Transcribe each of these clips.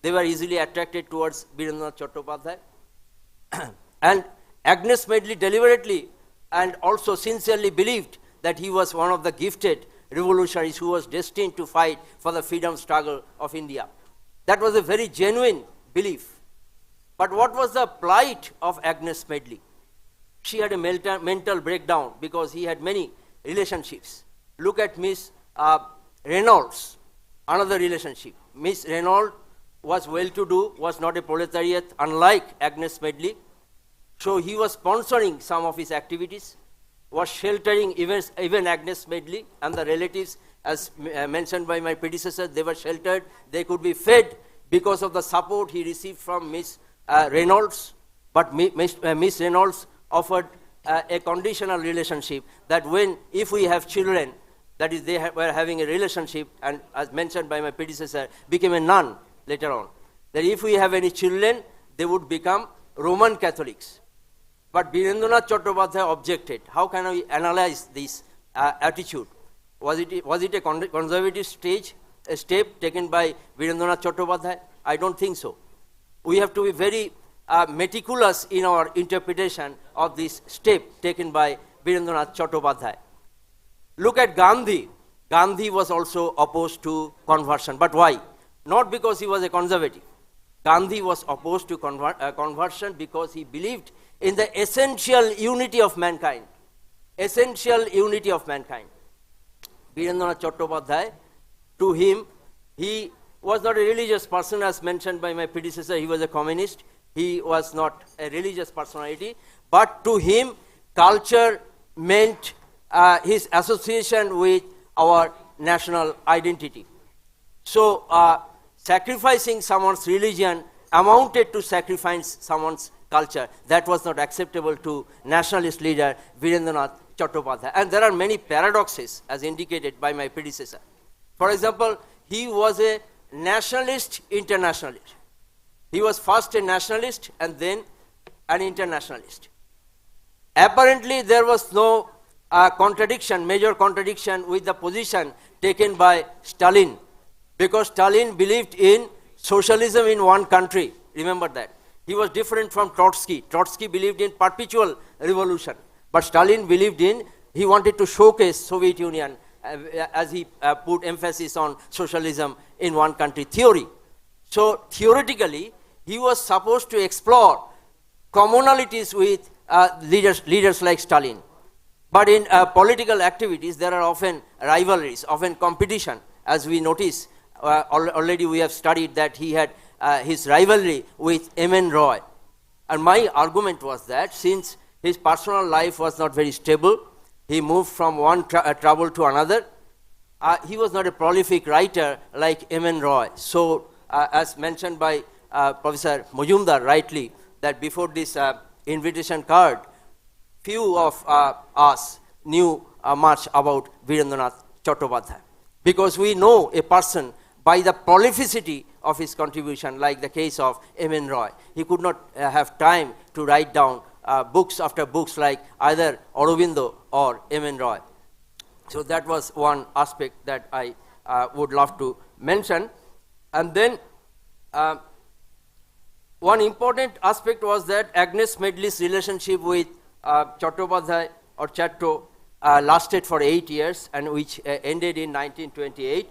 they were easily attracted towards Virendranath Chattopadhyaya. And Agnes Medley deliberately and also sincerely believed that he was one of the gifted revolutionaries who was destined to fight for the freedom struggle of India. That was a very genuine belief. But what was the plight of Agnes Medley? She had a mental breakdown because he had many relationships. Look at Miss Reynolds, another relationship. Miss Reynolds was well-to-do, was not a proletariat, unlike Agnes Medley. So he was sponsoring some of his activities, was sheltering even Agnes Medley and the relatives, as mentioned by my predecessor. They were sheltered, they could be fed because of the support he received from Miss Reynolds. But Miss Reynolds offered a conditional relationship that if we have children, that is, were having a relationship, and as mentioned by my predecessor, became a nun later on, that if we have any children, they would become Roman Catholics. But Virendranath Chattopadhyaya objected. How can we analyze this attitude? Was it a conservative step taken by Virendranath Chattopadhyaya? I don't think so. We have to be very meticulous in our interpretation of this step taken by Virendranath Chattopadhyaya. Look at Gandhi. Gandhi was also opposed to conversion. But why? Not because he was a conservative. Gandhi was opposed to conversion because he believed in the essential unity of mankind. Essential unity of mankind. Virendranath Chattopadhyaya, to him, he was not a religious person, as mentioned by my predecessor. He was a communist. He was not a religious personality. But to him, culture meant his association with our national identity. So, sacrificing someone's religion amounted to sacrifice someone's culture. That was not acceptable to nationalist leader Virendranath Chattopadhyaya. And there are many paradoxes, as indicated by my predecessor. For example, he was a nationalist internationalist. He was first a nationalist and then an internationalist. Apparently, there was no major contradiction with the position taken by Stalin, because Stalin believed in socialism in one country. Remember that. He was different from Trotsky. Trotsky believed in perpetual revolution, but Stalin he wanted to showcase Soviet Union as he put emphasis on socialism in one country theory. So theoretically, he was supposed to explore commonalities with leaders like Stalin. But in political activities, there are often rivalries, often competition. As we notice, already we have studied that he had his rivalry with M.N. Roy. And my argument was that since his personal life was not very stable, he moved from one trouble to another. He was not a prolific writer like M.N. Roy. So, as mentioned by Professor Majumdar rightly, that before this invitation card, few of us knew much about Virendranath Chattopadhyaya. Because we know a person by the prolificity of his contribution, like the case of M.N. Roy. He could not have time to write down books after books like either Aurobindo or M.N. Roy. So that was one aspect that I would love to mention. And then one important aspect was that Agnes Medley's relationship with Chattopadhyaya or Chatto lasted for 8 years, and which ended in 1928.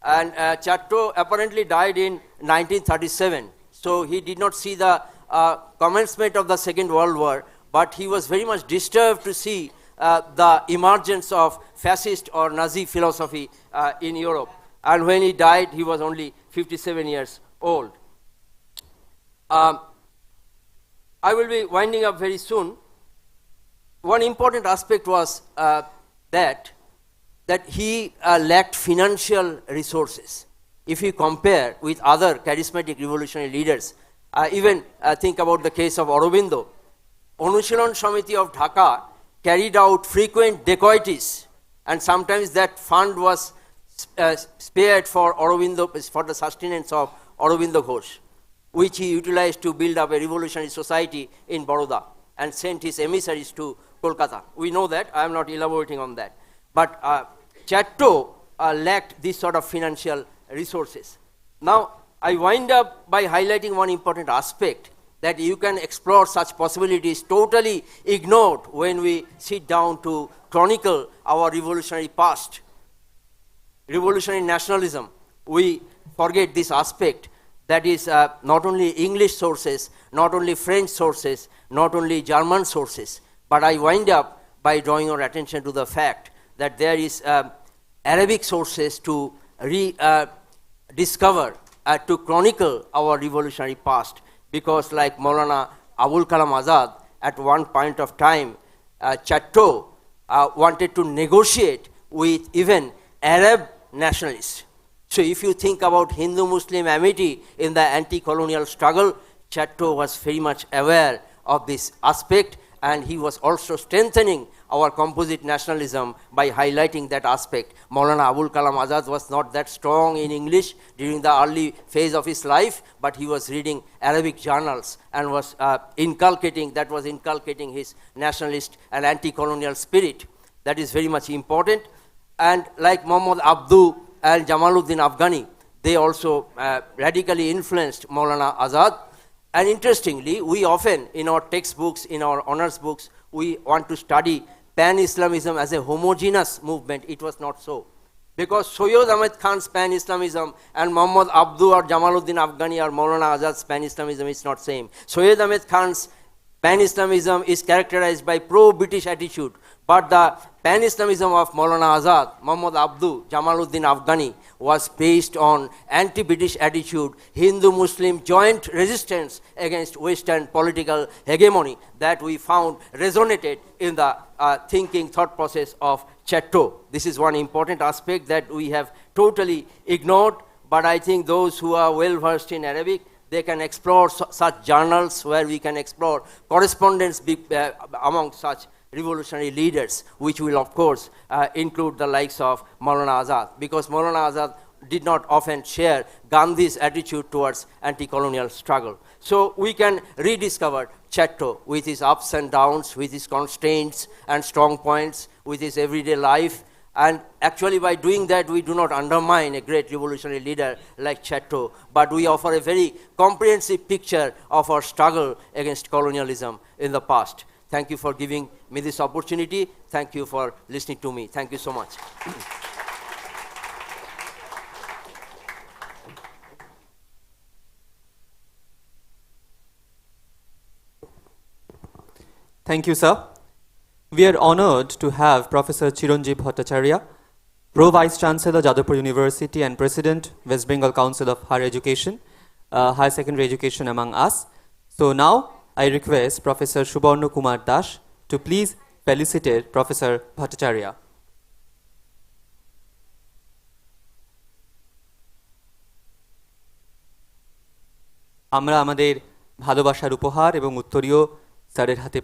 And Chatto apparently died in 1937. So he did not see the commencement of the Second World War, but he was very much disturbed to see the emergence of fascist or Nazi philosophy in Europe. And when he died, he was only 57 years old. I will be winding up very soon. One important aspect was that he lacked financial resources. If you compare with other charismatic revolutionary leaders, even think about the case of Aurobindo. Anushilan Samiti of Dhaka carried out frequent dacoities, and sometimes that fund was spared for Aurobindo, for the sustenance of Aurobindo Ghosh, which he utilized to build up a revolutionary society in Baroda and sent his emissaries to Kolkata. We know that. I am not elaborating on that. But Chatto lacked this sort of financial resources. Now, I wind up by highlighting one important aspect, that you can explore such possibilities totally ignored when we sit down to chronicle our revolutionary past. Revolutionary nationalism, we forget this aspect, that is not only English sources, not only French sources, not only German sources, but I wind up by drawing your attention to the fact that there is Arabic sources to discover, to chronicle our revolutionary past, because like Maulana Abul Kalam Azad, at one point of time, Chatto wanted to negotiate with even Arab nationalists. So if you think about Hindu-Muslim amity in the anti-colonial struggle, Chatto was very much aware of this aspect, and he was also strengthening our composite nationalism by highlighting that aspect. Maulana Abul Kalam Azad was not that strong in English during the early phase of his life, but he was reading Arabic journals and was inculcating his nationalist and anti-colonial spirit. That is very much important. And like Muhammad Abdu and Jamaluddin Afghani, they also radically influenced Maulana Azad. And interestingly, we often, in our textbooks, in our honors books, we want to study Pan-Islamism as a homogeneous movement. It was not so. Because Soyod Ahmed Khan's Pan-Islamism and Muhammad Abdu or Jamaluddin Afghani or Maulana Azad's Pan-Islamism is not same. Soyod Ahmed Khan's Pan-Islamism is characterized by pro-British attitude, but the Pan-Islamism of Maulana Azad, Muhammad Abdu, Jamaluddin Afghani was based on anti-British attitude, Hindu-Muslim joint resistance against Western political hegemony that we found resonated in the thinking thought process of Chatto. This is one important aspect that we have totally ignored, but I think those who are well versed in Arabic, they can explore such journals where we can explore correspondence among such revolutionary leaders, which will of course include the likes of Maulana Azad, because Maulana Azad did not often share Gandhi's attitude towards anti-colonial struggle. So we can rediscover Chatto with his ups and downs, with his constraints and strong points, with his everyday life. And actually by doing that, we do not undermine a great revolutionary leader like Chatto, but we offer a very comprehensive picture of our struggle against colonialism in the past. Thank you for giving me this opportunity. Thank you for listening to me. Thank you so much. Thank you, sir. We are honored to have Professor Chiranjeev Bhattacharya, Pro-Vice Chancellor, Jadavpur University and President, West Bengal Council of Higher Education, Higher Secondary Education among us. So now I request Professor Subarno Kumar Dash to please felicitate Professor Bhattacharya. আমরা আমাদের ভালোবাসার উপহার এবং উত্তরীয় স্যারের হাতে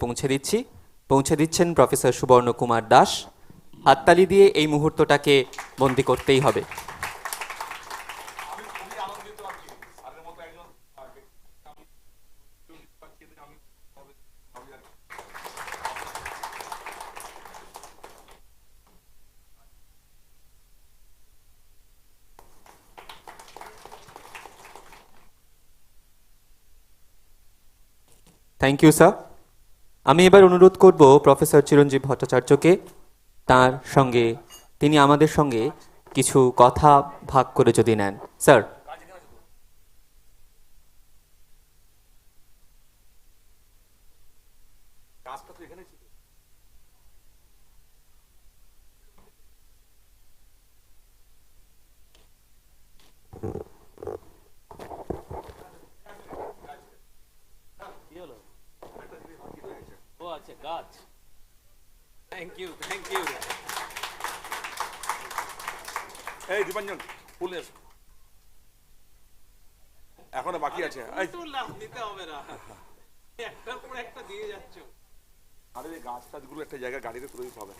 পৌঁছে দিচ্ছেন প্রফেসর সুবর্ণ কুমার দাস। হাততালি দিয়ে এই মুহূর্তটাকে বন্দী করতেই হবে। Thank you sir. আমি এবার অনুরোধ করব প্রফেসর চিরঞ্জীব ভট্টাচার্যকে তিনি আমাদের সঙ্গে কিছু কথা ভাগ করে যদি নেন। Sir. Thank you. Hey, Dipanjan, pull this. এখনো বাকি আছে। নিতে হবে না। একটার পর একটা দিয়ে যাচ্ছ। আরে এই গাছ টাছগুলো একটা জায়গায় গাড়িতে তুলে দিতে হবে।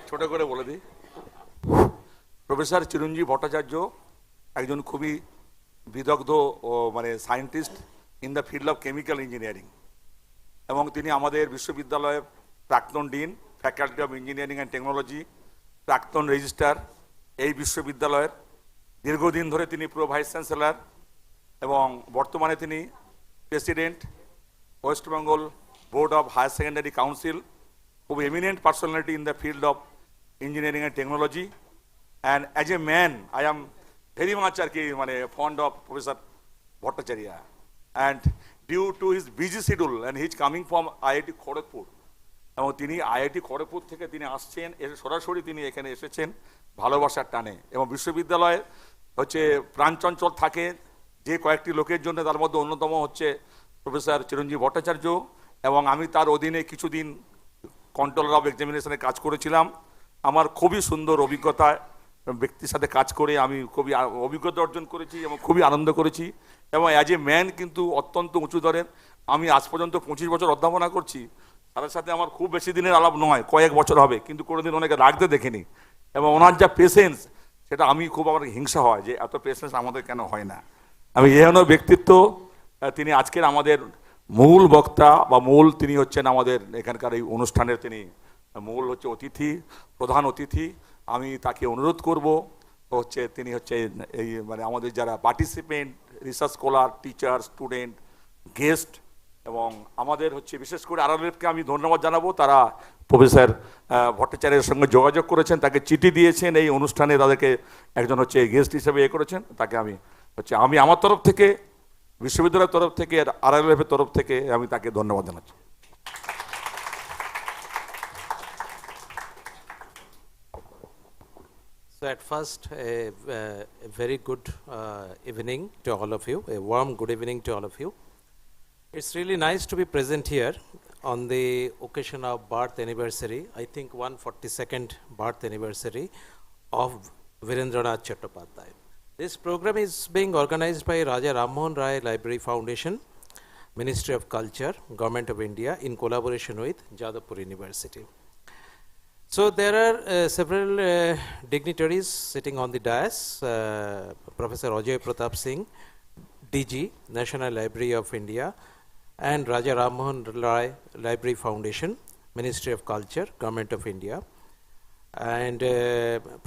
ছোট করে বলে দিই, প্রফেসর চিরঞ্জীব ভট্টাচার্য একজন খুবই বিদগ্ধ ও মানে scientist in the field of chemical engineering, এবং তিনি আমাদের বিশ্ববিদ্যালয়ের প্রাক্তন dean, faculty of engineering and technology, প্রাক্তন রেজিস্ট্রার এই বিশ্ববিদ্যালয়ের। দীর্ঘদিন ধরে তিনি প্রো ভাইস চ্যান্সেলর এবং বর্তমানে তিনি president west Bengal board of higher secondary council, খুব eminent personality in the field of engineering and technology. And as a man I am very much আর কি মানে fond of professor Bhattacharya, and due to his busy schedule and his coming from IIT Kharagpur, এবং তিনি IIT Kharagpur থেকে তিনি আসছেন, এসে সরাসরি তিনি এখানে এসেছেন ভালোবাসার টানে। এবং বিশ্ববিদ্যালয়ে হচ্ছে প্রাণচঞ্চল থাকে যে কয়েকটি লোকের জন্য, তার মধ্যে অন্যতম হচ্ছে প্রফেসর চিরঞ্জীব ভট্টাচার্য, এবং আমি তার অধীনে কিছুদিন কন্ট্রোলার অফ এক্সামিনেশনে কাজ করেছিলাম। আমার খুবই সুন্দর অভিজ্ঞতা, ব্যক্তির সাথে কাজ করে আমি খুবই অভিজ্ঞতা অর্জন করেছি এবং খুবই আনন্দ করেছি। এবং অ্যাজ এ ম্যান কিন্তু অত্যন্ত উঁচু দরের। আমি আজ পর্যন্ত 25 বছর অধ্যাপনা করছি, তাদের সাথে আমার খুব বেশি দিনের আলাপ নয়, কয়েক বছর হবে, কিন্তু কোনোদিন ওনাকে রাখতে দেখিনি। এবং ওনার যা পেশেন্স, সেটা আমি খুব আমার হিংসা হয় যে এত পেশেন্স আমাদের কেন হয় না। আমি এহেন ব্যক্তিত্ব, তিনি আজকের আমাদের মূল বক্তা বা মূল তিনি হচ্ছেন আমাদের এখানকার এই অনুষ্ঠানের তিনি মূল হচ্ছে অতিথি, প্রধান অতিথি। আমি তাকে অনুরোধ করব হচ্ছে তিনি হচ্ছে এই মানে আমাদের যারা participant, research scholar, teacher, student, guest, এবং আমাদের হচ্ছে বিশেষ করে আরএলএফকে আমি ধন্যবাদ জানাবো। তারা প্রফেসর ভট্টাচার্যের সঙ্গে যোগাযোগ করেছেন, তাকে চিঠি দিয়েছেন, এই অনুষ্ঠানে তাদেরকে একজন হচ্ছে গেস্ট হিসেবে করেছেন। তাকে আমি আমার তরফ থেকে, বিশ্ববিদ্যালয়ের তরফ থেকে, আরএলএফের তরফ থেকে আমি তাকে ধন্যবাদ জানাচ্ছি। So at first, a very good evening to all of you, a warm good evening to all of you. It's really nice to be present here on the occasion of birth anniversary, I think 142nd birth anniversary of Virendranath Chattopadhyaya. This program is being organized by Raja Rammohan Rai Library Foundation, Ministry of Culture, Government of India, in collaboration with Jadavpur University. So there are several dignitaries sitting on the dais. Professor Ajay Pratap Singh, DG, National Library of India, and Raja Rammohan Rai Library Foundation, Ministry of Culture, Government of India. And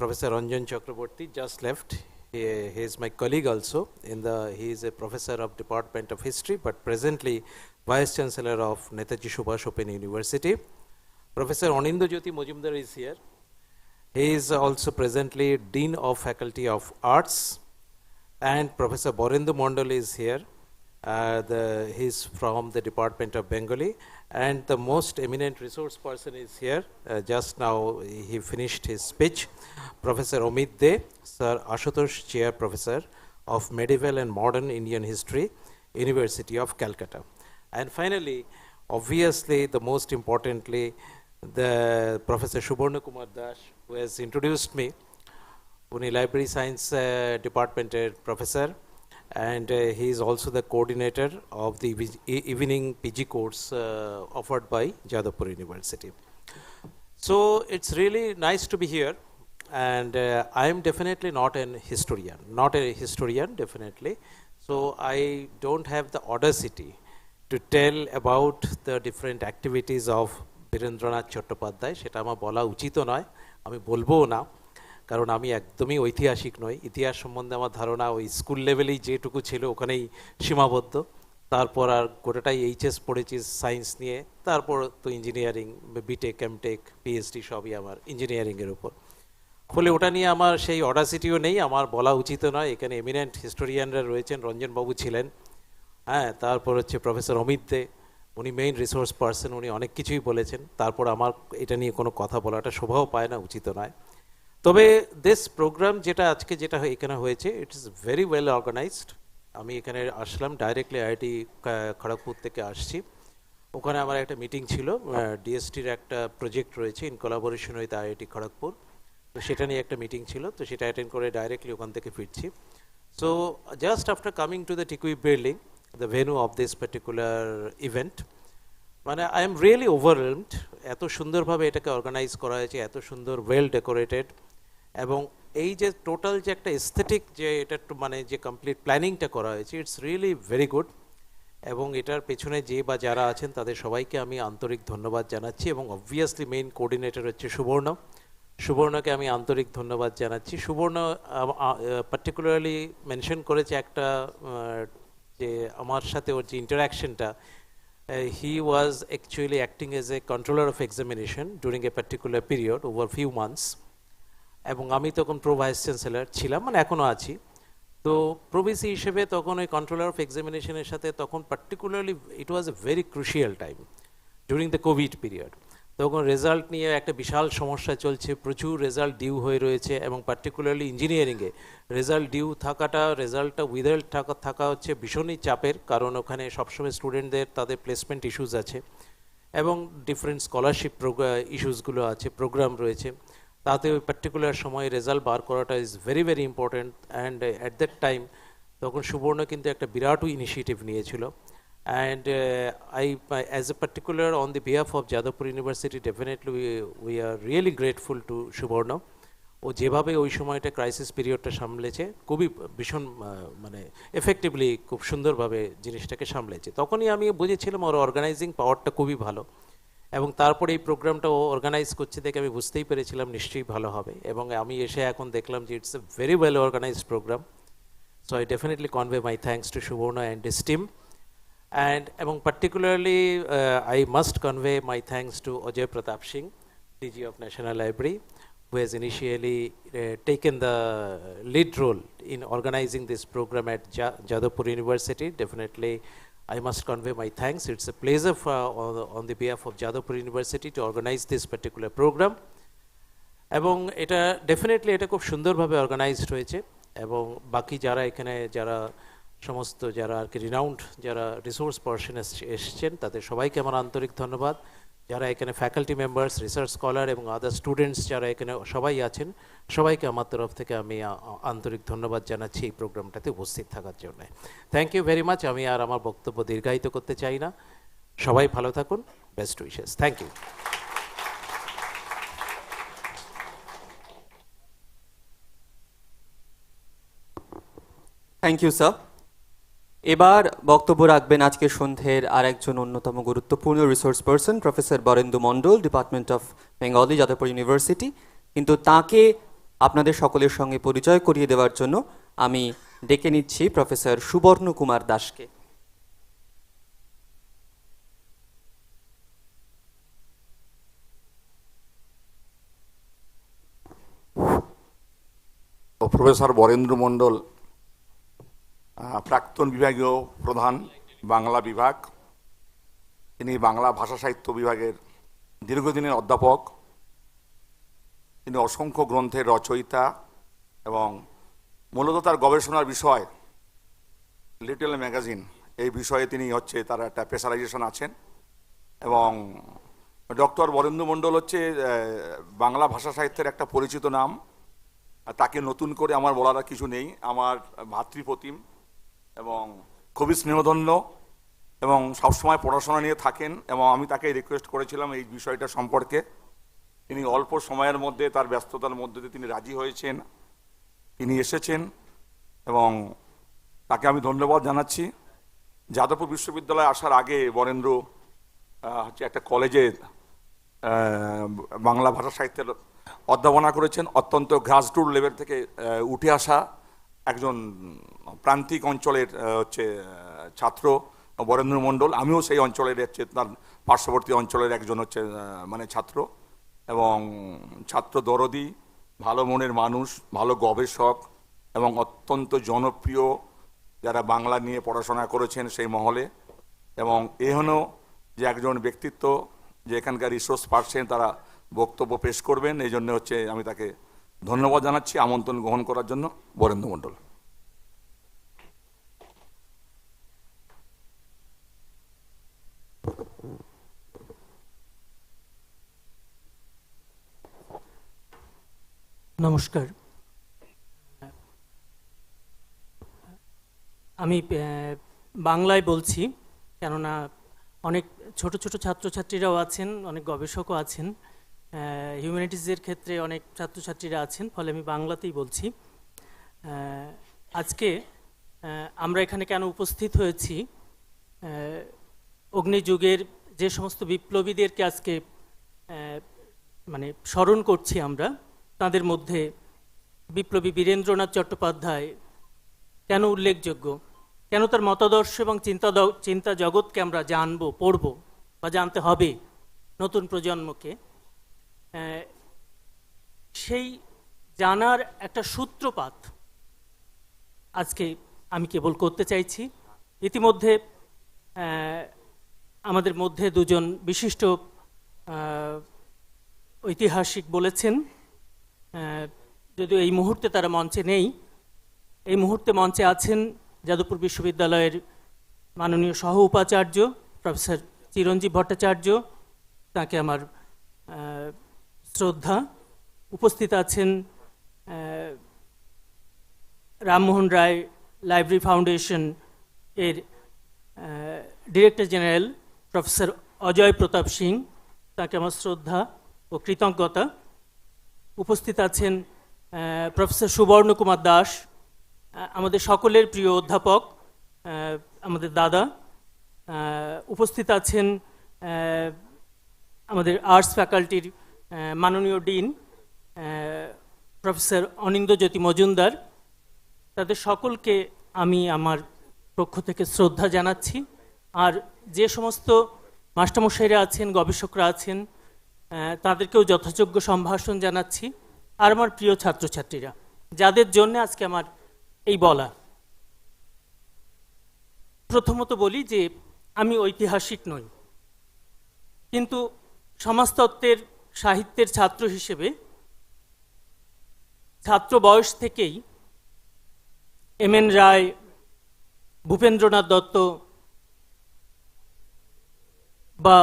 Professor Ranjan Chakraborty just left. He is my colleague also. He is a professor of Department of History, but presently Vice Chancellor of Netaji Subhash Open University. Professor Anindya Jyoti Mojumdar is here. He is also presently Dean of Faculty of Arts, and Professor Borendu Mondal is here. He is from the Department of Bengali, and the most eminent resource person is here. Just now he finished his speech. Professor Omid De, Sir Ashutosh Chair Professor of Medieval and Modern Indian History, University of Calcutta. And finally, obviously, the most importantly, the Professor Suborna Kumar Das, who has introduced me, Pune Library Science Department professor, and he is also the coordinator of the evening PG course offered by Jadavpur University. So it's really nice to be here, and I am definitely not a historian, definitely. So I don't have the audacity to tell about the different activities of Birendranath Chattopadhyay. সেটা আমার বলা উচিত নয়, আমি বলবোও না, কারণ আমি একদমই ঐতিহাসিক নই। ইতিহাস সম্বন্ধে আমার ধারণা ওই স্কুল লেভেলেই যেটুকু ছিল ওখানেই সীমাবদ্ধ। তারপর আর গোটাটাই এইচএস পড়েছি সায়েন্স নিয়ে, তারপর তো ইঞ্জিনিয়ারিং, বিটেক, এমটেক, পিএইচডি সবই আমার ইঞ্জিনিয়ারিংয়ের উপর। ফলে ওটা নিয়ে আমার সেই অডাসিটিও নেই, আমার বলা উচিত নয়। এখানে এমিনেন্ট হিস্টোরিয়ানরা রয়েছেন, রঞ্জনবাবু ছিলেন, হ্যাঁ, তারপর হচ্ছে প্রফেসর অমিত দে, উনি মেইন রিসোর্স পার্সন, উনি অনেক কিছুই বলেছেন। তারপর আমার এটা নিয়ে কোনো কথা বলাটা শোভাও পায় না, উচিত নয়। তবে দিস প্রোগ্রাম যেটা আজকে এখানে হয়েছে, it is very well organised. আমি এখানে আসলাম ডাইরেক্টলি আইআইটি খড়গপুর থেকে আসছি। ওখানে আমার একটা মিটিং ছিল, ডিএসটির একটা প্রজেক্ট রয়েছে in collaboration with IIT Kharagpur, তো সেটা নিয়ে একটা মিটিং ছিল, তো সেটা অ্যাটেন্ড করে ডাইরেক্টলি ওখান থেকে ফিরছি। So just after coming to the টিকুই building, the venue of this particular event, মানে I am really overwhelmed। এত সুন্দরভাবে এটাকে অর্গানাইজ করা হয়েছে, এত সুন্দর ওয়েল ডেকোরেটেড, এবং এই যে টোটাল যে একটা এস্থেটিক যে এটা একটু মানে যে কমপ্লিট প্ল্যানিংটা করা হয়েছে, ইটস রিয়েলি ভেরি গুড। এবং এটার পেছনে যে বা যারা আছেন তাদের সবাইকে আমি আন্তরিক ধন্যবাদ জানাচ্ছি, এবং অবভিয়াসলি মেইন কোঅর্ডিনেটর হচ্ছে সুবর্ণকে আমি আন্তরিক ধন্যবাদ জানাচ্ছি। সুবর্ণ পার্টিকুলারলি মেনশন করেছে একটা যে আমার সাথে ওর যে ইন্টারাকশনটা, he was actually acting as a controller of examination during a particular period over few months, এবং আমি তখন প্রো ভাইস চ্যান্সেলর ছিলাম, মানে এখনও আছি। তো প্রভিসি হিসেবে তখন ওই কন্ট্রোলার অফ এক্সামিনেশনের সাথে তখন particularly it was a very crucial time during the Covid period. তখন রেজাল্ট নিয়ে একটা বিশাল সমস্যা চলছে, প্রচুর রেজাল্ট ডিউ হয়ে রয়েছে, এবং পার্টিকুলারলি ইঞ্জিনিয়ারিংয়ে রেজাল্ট ডিউ রেজাল্টটা উইদাউট থাকা হচ্ছে ভীষণই চাপের, কারণ ওখানে সবসময় স্টুডেন্টদের তাদের প্লেসমেন্ট ইস্যুস আছে, এবং ডিফারেন্ট স্কলারশিপ ইস্যুসগুলো আছে, প্রোগ্রাম রয়েছে। তাতে ওই পার্টিকুলার সময়ে রেজাল্ট বার করাটা is very very important. And at that time তখন সুবর্ণ কিন্তু একটা বিরাট ইনিশিয়েটিভ নিয়েছিল। And as a particular on the behalf of Jadavpur University, definitely we are really grateful to Suborno. ও যেভাবে ওই সময়টা ক্রাইসিস পিরিয়ডটা সামলেছে, খুবই ভীষণ মানে এফেক্টিভলি খুব সুন্দরভাবে জিনিসটাকে সামলেছে। তখনই আমি বুঝেছিলাম ওর অর্গানাইজিং পাওয়ারটা খুবই ভালো, এবং তারপরে এই প্রোগ্রামটা ও অর্গানাইজ করছে দেখে আমি বুঝতেই পেরেছিলাম নিশ্চয়ই ভালো হবে, এবং আমি এসে এখন দেখলাম যে it's a very well organised programme. So I definitely convey my thanks to Subarna and his team. এবং particularly I must convey my thanks to Ajay Pratap Singh, DG of National Library, who has initially taken the lead role in organizing this program at Jadavpur University. Definitely I must convey my thanks. It's a pleasure on the behalf of Jadavpur University to organize this particular program. এবং এটা definitely এটা খুব সুন্দরভাবে organised হয়েছে, এবং বাকি যারা এখানে যারা সমস্ত যারা আর কি রিনাউন্ড যারা রিসোর্স পার্সন এসছেন তাদের সবাইকে আমার আন্তরিক ধন্যবাদ। যারা এখানে ফ্যাকাল্টি মেম্বার্স, রিসার্চ স্কলার এবং আদার স্টুডেন্টস যারা এখানে সবাই আছেন, সবাইকে আমার তরফ থেকে আমি আন্তরিক ধন্যবাদ জানাচ্ছি এই প্রোগ্রামটাতে উপস্থিত থাকার জন্য। Thank you very much. আমি আর আমার বক্তব্য দীর্ঘায়িত করতে চাই না। সবাই ভালো থাকুন। Best wishes. Thank you. Thank you sir. এবার বক্তব্য রাখবেন আজকের সন্ধ্যের আর একজন অন্যতম গুরুত্বপূর্ণ resource person, professor Barendra Mandal, department of Bengali, Jadavpur university. কিন্তু তাকে আপনাদের সকলের সঙ্গে পরিচয় করিয়ে দেওয়ার জন্য আমি ডেকে নিচ্ছি প্রফেসর সুবর্ণ কুমার দাসকে। প্রফেসর বরেন্দ্র মণ্ডল প্রাক্তন বিভাগীয় প্রধান, বাংলা বিভাগ। তিনি বাংলা ভাষা সাহিত্য বিভাগের দীর্ঘদিনের অধ্যাপক। তিনি অসংখ্য গ্রন্থের রচয়িতা, এবং মূলত তার গবেষণার বিষয় লিটল ম্যাগাজিন, এই বিষয়ে তিনি তার একটা স্পেশালাইজেশন আছেন। এবং ডক্টর বরেন্দ্র মণ্ডল বাংলা ভাষা সাহিত্যের একটা পরিচিত নাম। তাকে নতুন করে আমার বলার কিছু নেই। আমার ভাতৃপ্রতিম এবং খুবই স্নেহধন্য, এবং সবসময় পড়াশোনা নিয়ে থাকেন, এবং আমি তাকে রিকোয়েস্ট করেছিলাম এই বিষয়টা সম্পর্কে। তিনি অল্প সময়ের মধ্যে, তার ব্যস্ততার মধ্যে দিয়ে তিনি রাজি হয়েছেন, তিনি এসেছেন, এবং তাকে আমি ধন্যবাদ জানাচ্ছি। যাদবপুর বিশ্ববিদ্যালয়ে আসার আগে বরেন্দ্র একটা কলেজে বাংলা ভাষা সাহিত্যের অধ্যাপনা করেছেন। অত্যন্ত গ্রাসরুট লেভেল থেকে উঠে আসা একজন প্রান্তিক অঞ্চলের ছাত্র বরেন্দ্র মণ্ডল। আমিও সেই অঞ্চলের তার পার্শ্ববর্তী অঞ্চলের একজন ছাত্র, এবং ছাত্র দরদি, ভালো মনের মানুষ, ভালো গবেষক, এবং অত্যন্ত জনপ্রিয় যারা বাংলা নিয়ে পড়াশোনা করেছেন সেই মহলে। এবং এখনও যে একজন ব্যক্তিত্ব, যে এখানকার রিসোর্স পার্সন, তারা বক্তব্য পেশ করবেন, এই জন্য আমি তাকে ধন্যবাদ জানাচ্ছি আমন্ত্রণ গ্রহণ করার জন্য। বরেন্দ্র মণ্ডল। নমস্কার। আমি বাংলায় বলছি, কেননা অনেক ছোট ছোট ছাত্রছাত্রীরাও আছেন, অনেক গবেষকও আছেন। হিউম্যানিটিজের ক্ষেত্রে অনেক ছাত্রছাত্রীরা আছেন, ফলে আমি বাংলাতেই বলছি। আজকে আমরা এখানে কেন উপস্থিত হয়েছি, অগ্নিযুগের যে সমস্ত বিপ্লবীদেরকে আজকে মানে স্মরণ করছি আমরা, তাদের মধ্যে বিপ্লবী বীরেন্দ্রনাথ চট্টোপাধ্যায় কেন উল্লেখযোগ্য, কেন তার মতাদর্শ এবং চিন্তা জগৎকে আমরা জানবো, পড়ব বা জানতে হবে নতুন প্রজন্মকে, সেই জানার একটা সূত্রপাত আজকে আমি কেবল করতে চাইছি। ইতিমধ্যে আমাদের মধ্যে দুজন বিশিষ্ট ঐতিহাসিক বলেছেন, যদিও এই মুহূর্তে তারা মঞ্চে নেই, এই মুহূর্তে মঞ্চে আছেন যাদবপুর বিশ্ববিদ্যালয়ের মাননীয় সহ উপাচার্য প্রফেসর চিরঞ্জীব ভট্টাচার্য, তাকে আমার শ্রদ্ধা। উপস্থিত আছেন রামমোহন রায় লাইব্রেরি ফাউন্ডেশন এর director general professor Ajay Pratap Singh, তাকে আমার শ্রদ্ধা ও কৃতজ্ঞতা। উপস্থিত আছেন প্রফেসর সুবর্ণ কুমার দাস, আমাদের সকলের প্রিয় অধ্যাপক, আমাদের দাদা। উপস্থিত আছেন আমাদের আর্টস ফ্যাকাল্টির মাননীয় ডিন প্রফেসর অনিন্দ্যজ্যোতি মজুমদার। তাদের সকলকে আমি আমার পক্ষ থেকে শ্রদ্ধা জানাচ্ছি। আর যে সমস্ত মাস্টারমশাইরা আছেন, গবেষকরা আছেন, তাদেরকেও যথাযোগ্য সম্ভাষণ জানাচ্ছি। আর আমার প্রিয় ছাত্রছাত্রীরা, যাদের জন্য আজকে আমার এই বলা। প্রথমত বলি যে আমি ঐতিহাসিক নই, কিন্তু সমাজতত্ত্বের সাহিত্যের ছাত্র হিসেবে ছাত্র বয়স থেকেই এম.এন. রায়, ভূপেন্দ্রনাথ দত্ত বা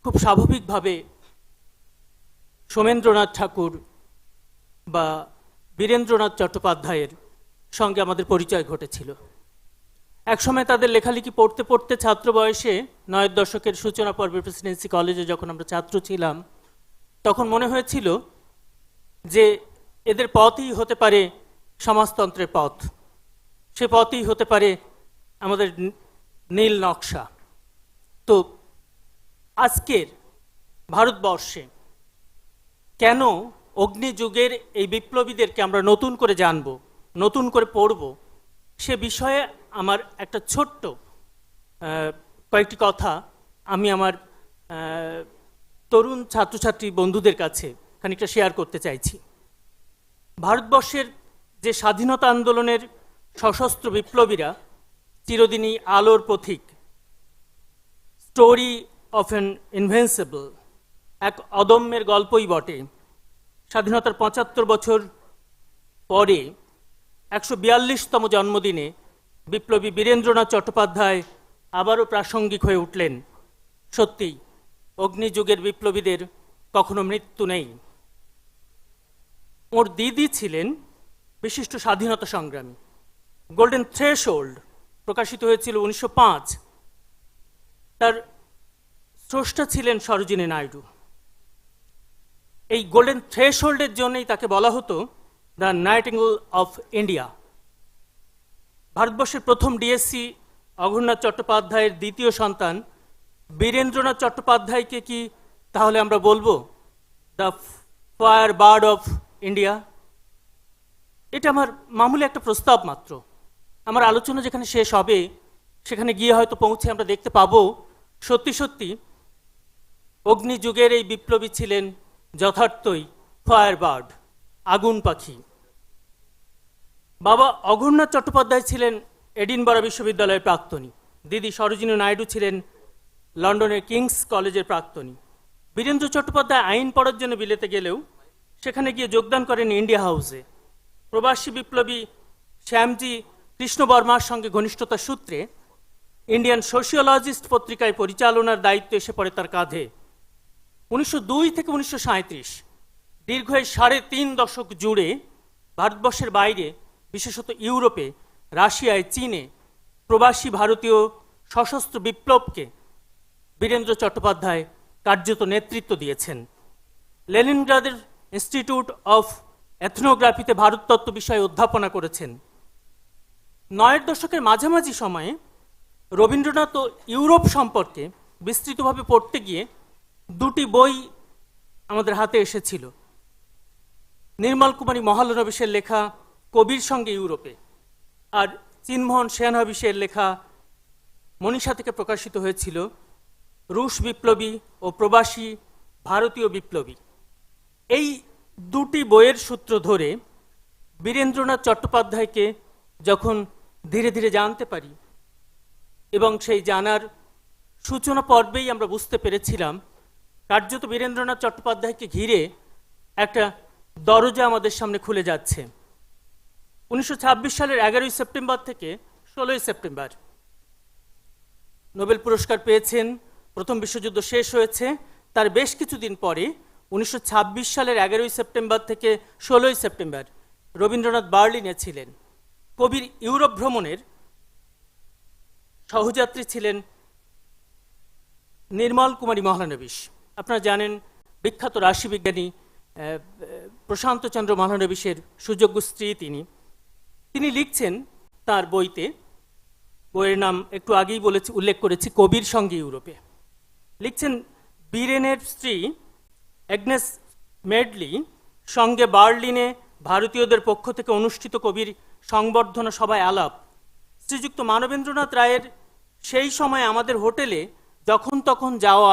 খুব স্বাভাবিকভাবে সোমেন্দ্রনাথ ঠাকুর বা বীরেন্দ্রনাথ চট্টোপাধ্যায়ের সঙ্গে আমাদের পরিচয় ঘটেছিল। একসময় তাদের লেখালেখি পড়তে পড়তে ছাত্র বয়সে ৯০ দশকের সূচনা পর্বে প্রেসিডেন্সি কলেজে যখন আমরা ছাত্র ছিলাম, তখন মনে হয়েছিল যে এদের পথই হতে পারে সমাজতন্ত্রের পথ, সে পথই হতে পারে আমাদের নীল নকশা। তো আজকের ভারতবর্ষে কেন অগ্নিযুগের এই বিপ্লবীদেরকে আমরা নতুন করে জানব, নতুন করে পড়ব, সে বিষয়ে আমার একটা ছোট্ট কয়েকটি কথা আমি আমার তরুণ ছাত্রছাত্রী বন্ধুদের কাছে খানিকটা শেয়ার করতে চাইছি। ভারতবর্ষের যে স্বাধীনতা আন্দোলনের সশস্ত্র বিপ্লবীরা চিরদিনই আলোর পথিক, স্টোরি অফ অ্যান ইনভিন্সিবল, এক অদম্যের গল্পই বটে। স্বাধীনতার ৭৫ বছর পরে ১৪২তম জন্মদিনে বিপ্লবী বীরেন্দ্রনাথ চট্টোপাধ্যায় আবারও প্রাসঙ্গিক হয়ে উঠলেন। সত্যিই অগ্নিযুগের বিপ্লবীদের কখনো মৃত্যু নেই। ওর দিদি ছিলেন বিশিষ্ট স্বাধীনতা সংগ্রামী। গোল্ডেন থ্রেশহোল্ড প্রকাশিত হয়েছিল ১৯০৫। তার স্রষ্টা ছিলেন সরোজিনী নাইডু। এই গোল্ডেন থ্রেশহোল্ডের জন্যই তাকে বলা হতো দ্য নাইটিঙ্গেল অফ ইন্ডিয়া। ভারতবর্ষের প্রথম ডিএসসি অঘোরনাথ চট্টোপাধ্যায়ের দ্বিতীয় সন্তান বীরেন্দ্রনাথ চট্টোপাধ্যায়কে কি তাহলে আমরা বলবো the fire bird of India? এটা আমার মামুলি একটা প্রস্তাব মাত্র। আমার আলোচনা যেখানে শেষ হবে সেখানে গিয়ে হয়তো পৌঁছে আমরা দেখতে পাবো সত্যি সত্যি অগ্নিযুগের এই বিপ্লবী ছিলেন যথার্থই ফায়ার বার্ড, আগুন পাখি। বাবা অঘোরনাথ চট্টোপাধ্যায় ছিলেন এডিনবরা বিশ্ববিদ্যালয়ের প্রাক্তনী। দিদি সরোজিনী নাইডু ছিলেন লন্ডনের কিংস কলেজের প্রাক্তনী। বীরেন্দ্র চট্টোপাধ্যায় আইন পড়ার জন্য বিলেতে গেলেও সেখানে গিয়ে যোগদান করেন ইন্ডিয়া হাউসে। প্রবাসী বিপ্লবী শ্যামজি কৃষ্ণ বর্মার সঙ্গে ঘনিষ্ঠতার সূত্রে ইন্ডিয়ান সোশিওলজিস্ট পত্রিকায় পরিচালনার দায়িত্ব এসে পড়ে তার কাঁধে। ১৯০২ থেকে ১৯৩৭ দীর্ঘ ৩.৫ দশক জুড়ে ভারতবর্ষের বাইরে, বিশেষত ইউরোপে, রাশিয়ায়, চীনে প্রবাসী ভারতীয় সশস্ত্র বিপ্লবকে বীরেন্দ্র চট্টোপাধ্যায় কার্যত নেতৃত্ব দিয়েছেন। লেনিনগ্রাদের ইনস্টিটিউট অফ এথনোগ্রাফিতে ভারততত্ত্ব বিষয়ে অধ্যাপনা করেছেন। ৯এর দশকের মাঝামাঝি সময়ে রবীন্দ্রনাথ ও ইউরোপ সম্পর্কে বিস্তৃতভাবে পড়তে গিয়ে দুটি বই আমাদের হাতে এসেছিল। নির্মল কুমারী মহালনবিশের লেখা কবির সঙ্গে ইউরোপে, আর চিন্মোহন সেনহাবিশের লেখা মনীষা থেকে প্রকাশিত হয়েছিল রুশ বিপ্লবী ও প্রবাসী ভারতীয় বিপ্লবী। এই দুটি বইয়ের সূত্র ধরে বীরেন্দ্রনাথ চট্টোপাধ্যায়কে যখন ধীরে ধীরে জানতে পারি, এবং সেই জানার সূচনা পর্বেই আমরা বুঝতে পেরেছিলাম কার্যত বীরেন্দ্রনাথ চট্টোপাধ্যায়কে ঘিরে একটা দরজা আমাদের সামনে খুলে যাচ্ছে। 1926 সালের 11ই সেপ্টেম্বর থেকে 16ই সেপ্টেম্বর নোবেল পুরস্কার পেয়েছেন। প্রথম বিশ্বযুদ্ধ শেষ হয়েছে, তার বেশ কিছুদিন পরে 1926 সালের 11ই সেপ্টেম্বর থেকে 16ই সেপ্টেম্বর রবীন্দ্রনাথ বার্লিনে ছিলেন। কবির ইউরোপ ভ্রমণের সহযাত্রী ছিলেন নির্মল কুমারী মহলানবিশ। আপনারা জানেন বিখ্যাত রাশিবিজ্ঞানী প্রশান্তচন্দ্র মহলানবিশের সুযোগ্য স্ত্রী তিনি লিখছেন তার বইতে, বইয়ের নাম একটু আগেই উল্লেখ করেছি, কবির সঙ্গে ইউরোপে। লিখছেন, বীরেনের স্ত্রী অ্যাগনেস মেডলি সঙ্গে বার্লিনে ভারতীয়দের পক্ষ থেকে অনুষ্ঠিত কবির সংবর্ধনা সভায় আলাপ। শ্রীযুক্ত মানবেন্দ্রনাথ রায়ের সেই সময় আমাদের হোটেলে যখন তখন যাওয়া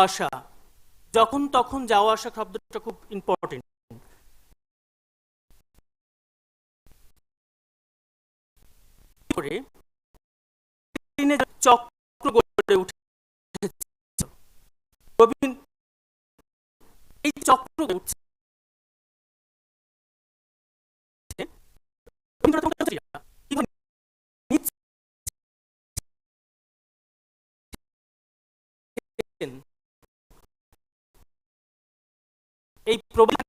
আসা শব্দটা খুব ইম্পর্টেন্ট। চক্র গড়ে উঠেছে, এই চক্র এই প্রবলেম